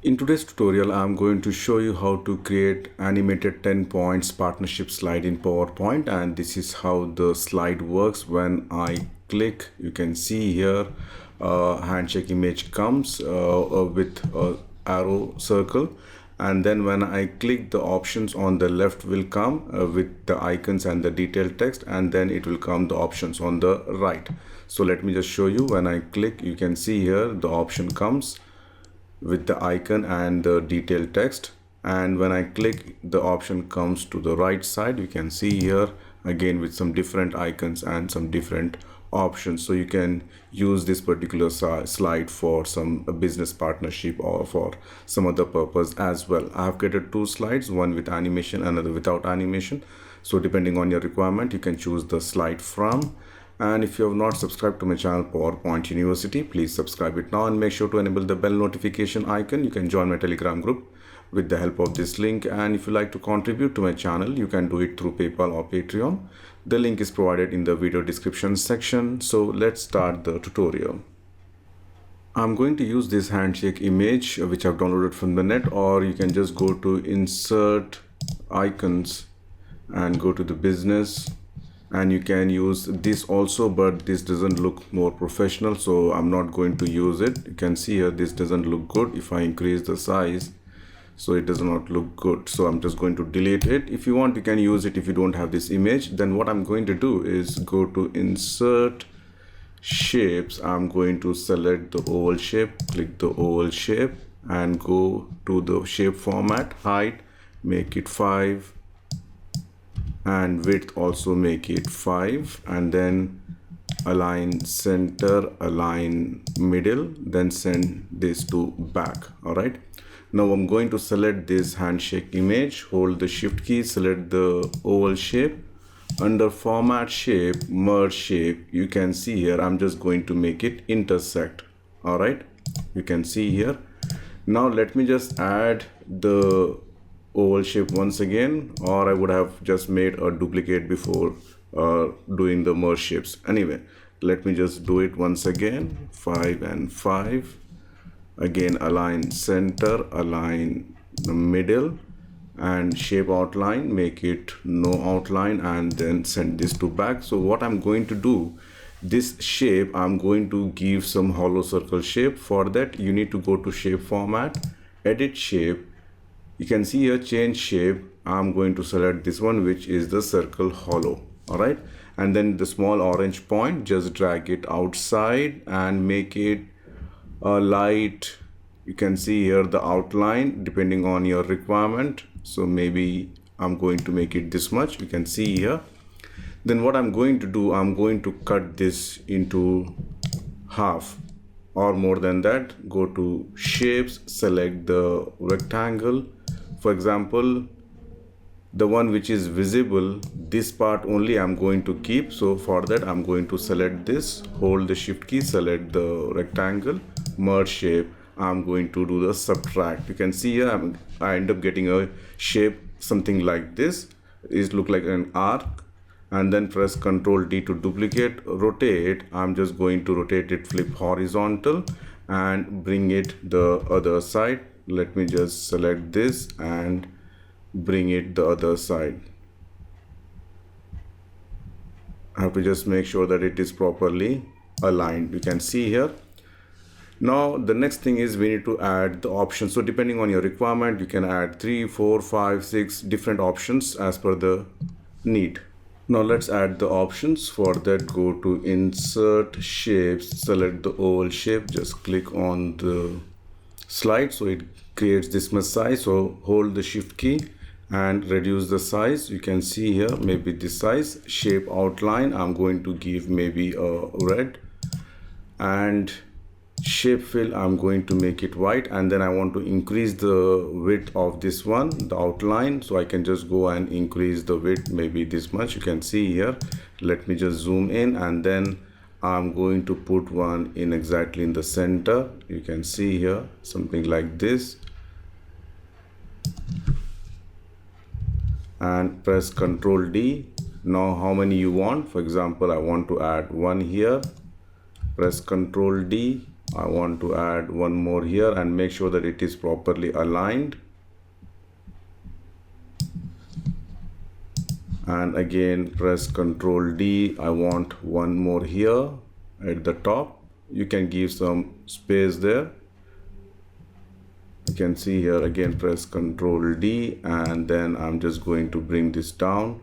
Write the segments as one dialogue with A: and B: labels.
A: In today's tutorial, I'm going to show you how to create animated 10 points partnership slide in PowerPoint, and this is how the slide works. When I click, you can see here handshake image comes with arrow circle, and then when I click, the options on the left will come with the icons and the detailed text, and then it will come the options on the right. So let me just show you. When I click, you can see here the option comes with the icon and the detailed text, and when I click, the option comes to the right side. You can see here again with some different icons and some different options. So you can use this particular slide for some business partnership or for some other purpose as well. I have created two slides, one with animation, another without animation. So depending on your requirement, you can choose the slide from. And if you have not subscribed to my channel PowerPoint University, please subscribe it now and make sure to enable the bell notification icon. You can join my Telegram group with the help of this link. And if you like to contribute to my channel, you can do it through PayPal or Patreon. The link is provided in the video description section. So let's start the tutorial. I'm going to use this handshake image which I've downloaded from the net, or you can just go to insert icons and go to the business, and you can use this also, but this doesn't look more professional, so I'm not going to use it. You can see here this doesn't look good. If I increase the size, so it does not look good, so I'm just going to delete it. If you want, you can use it if you don't have this image. Then what I'm going to do is go to insert shapes. I'm going to select the oval shape, click the oval shape, and go to the shape format, height, make it 5, and width also make it 5, and then align center, align middle, then send this to back. All right, now I'm going to select this handshake image, hold the shift key, select the oval shape. Under format shape, merge shape, you can see here I'm just going to make it intersect. All right, you can see here. Now let me just add the oval shape once again, or I would have just made a duplicate before doing the merge shapes. Anyway, let me just do it once again. 5 and 5, again align center, align the middle, and shape outline, make it no outline, and then send this to back. So what I'm going to do, this shape I'm going to give some hollow circle shape. For that, you need to go to shape format, edit shape. You can see here change shape. I'm going to select this one, which is the circle hollow. All right, and then the small orange point, just drag it outside and make it a light. You can see here the outline depending on your requirement. So maybe I'm going to make it this much. You can see here. Then what I'm going to do, I'm going to cut this into half or more than that. Go to shapes, select the rectangle. For example, the one which is visible, this part only I'm going to keep. So for that, I'm going to select this, hold the shift key, select the rectangle, merge shape. I'm going to do the subtract. You can see here I end up getting a shape something like this. It look like an arc, and then press Ctrl D to duplicate, rotate. I'm just going to rotate it, flip horizontal, and bring it the other side. Let me just select this and bring it the other side. I have to just make sure that it is properly aligned. You can see here. Now the next thing is we need to add the options. So depending on your requirement, you can add 3, 4, 5, 6 different options as per the need. Now let's add the options. For that, go to insert shapes, select the oval shape, just click on the slide, so it creates this much size. So hold the shift key and reduce the size. You can see here maybe this size. Shape outline, I'm going to give maybe a red, and shape fill, I'm going to make it white, and then I want to increase the width of this one, the outline. So I can just go and increase the width maybe this much. You can see here. Let me just zoom in, and then I'm going to put one in exactly in the center. You can see here something like this, and press Ctrl D. Now how many you want? For example, I want to add one here. Press Ctrl D, I want to add one more here and make sure that it is properly aligned. And again press Ctrl D. I want one more here at the top. You can give some space there. You can see here, again press Ctrl D, and then I'm just going to bring this down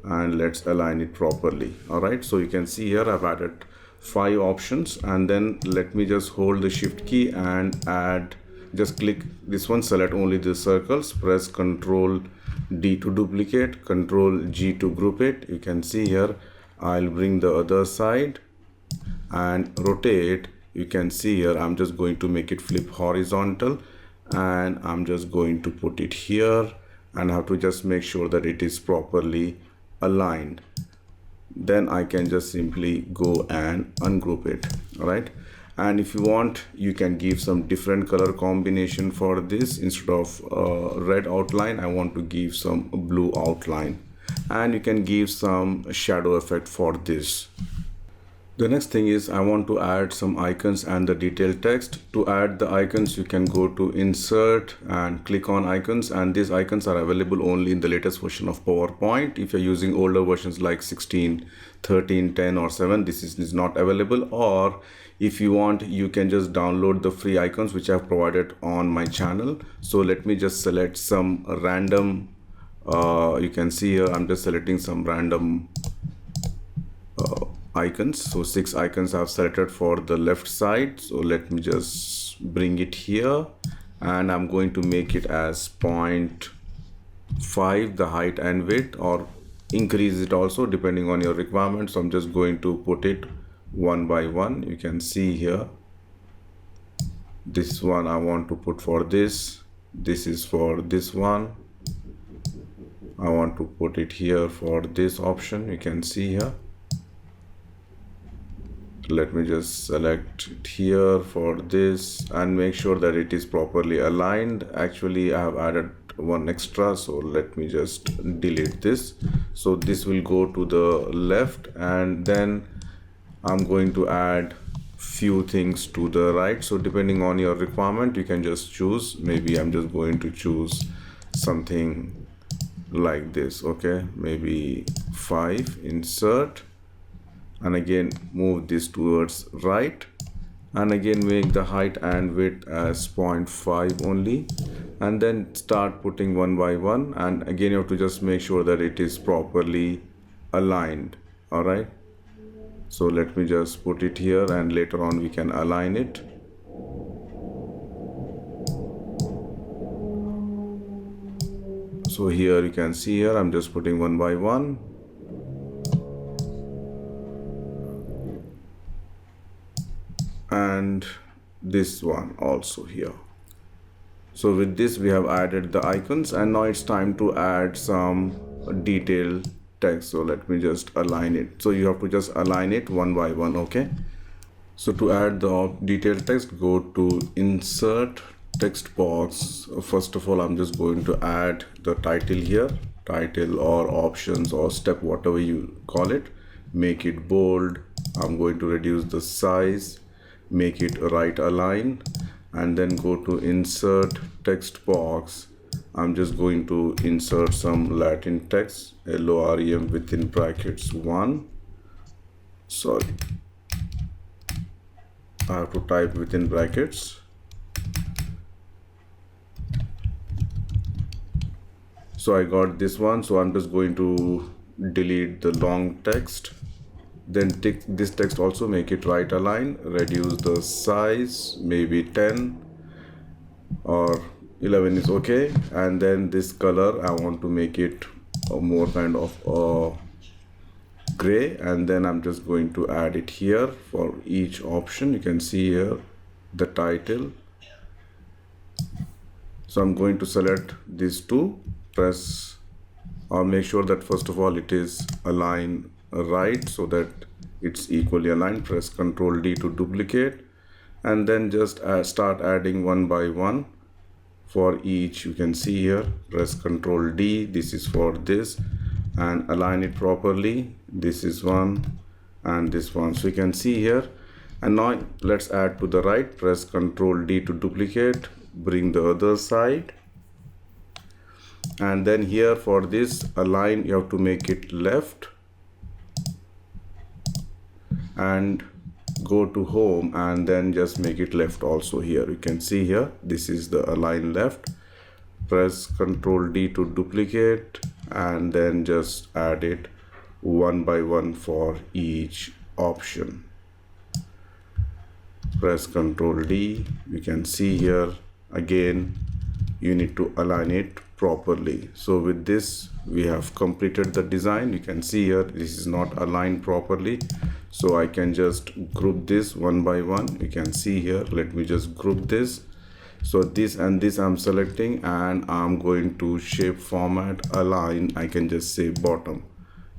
A: and let's align it properly. All right, so you can see here I've added 5 options, and then let me just hold the shift key and add, just click this one, select only the circles, press Ctrl D to duplicate, Ctrl G to group it. You can see here I'll bring the other side and rotate. You can see here I'm just going to make it flip horizontal, and I'm just going to put it here, and I have to just make sure that it is properly aligned. Then I can just simply go and ungroup it. All right, and if you want, you can give some different color combination for this. Instead of red outline, I want to give some blue outline, and you can give some shadow effect for this. The next thing is I want to add some icons and the detailed text. To add the icons, you can go to insert and click on icons, and these icons are available only in the latest version of PowerPoint. If you're using older versions like 16, 13, 10 or 7, this is not available. Or if you want, you can just download the free icons which I've provided on my channel. So let me just select some random, you can see here I'm just selecting some random icons. So 6 icons I've selected for the left side. So let me just bring it here, and I'm going to make it as 0.5 the height and width, or increase it also depending on your requirement. So I'm just going to put it one by one. You can see here this one I want to put for this is for this one. I want to put it here for this option. You can see here. Let me just select it here for this and make sure that it is properly aligned. Actually I have added one extra, so let me just delete this. So this will go to the left, and then I'm going to add few things to the right. So depending on your requirement, you can just choose. Maybe I'm just going to choose something like this. Okay, maybe 5, insert, and again move this towards right, and again make the height and width as 0.5 only, and then start putting one by one, and again you have to just make sure that it is properly aligned. All right, so let me just put it here, and later on we can align it. So here you can see here I'm just putting one by one. And this one also here. So with this we have added the icons, and now it's time to add some detailed text. So let me just align it. So you have to just align it one by one. Okay, so to add the detailed text, go to insert text box. First of all, I'm just going to add the title here, title or options or step, whatever you call it. Make it bold. I'm going to reduce the size, make it right align, and then go to insert text box. I'm just going to insert some Latin text, LOREM within brackets 1. Sorry, I have to type within brackets. So I got this one, so I'm just going to delete the long text. Then take this text also, make it right align, reduce the size, maybe 10 or 11 is okay. And then this color I want to make it a more kind of gray, and then I'm just going to add it here for each option. You can see here the title. So I'm going to select these two, press or make sure that first of all it is aligned right, so that it's equally aligned. Press Ctrl D to duplicate, and then just start adding one by one for each. You can see here, press Ctrl D, this is for this, and align it properly. This is one and this one. So you can see here, And now let's add to the right. Press Ctrl D to duplicate, bring the other side, and then here for this align you have to make it left and go to home, and then just make it left also. Here you can see here this is the align left. Press Ctrl D to duplicate and then just add it one by one for each option. Press Ctrl D. You can see here again you need to align it properly. So with this we have completed the design. You can see here this is not aligned properly, so I can just group this one by one. You can see here, let me just group this. So this and this I'm selecting, and I'm going to shape format align. I can just say bottom.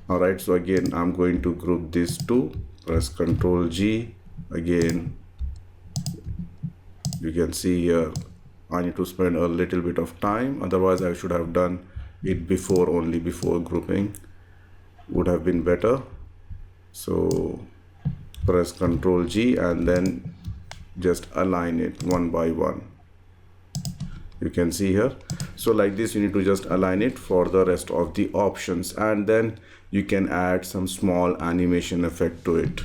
A: All right, so again I'm going to group these two. Press Ctrl G. Again you can see here I need to spend a little bit of time, otherwise I should have done it before, only before grouping would have been better. So press Ctrl G and then just align it one by one. You can see here. So like this you need to just align it for the rest of the options, and then you can add some small animation effect to it.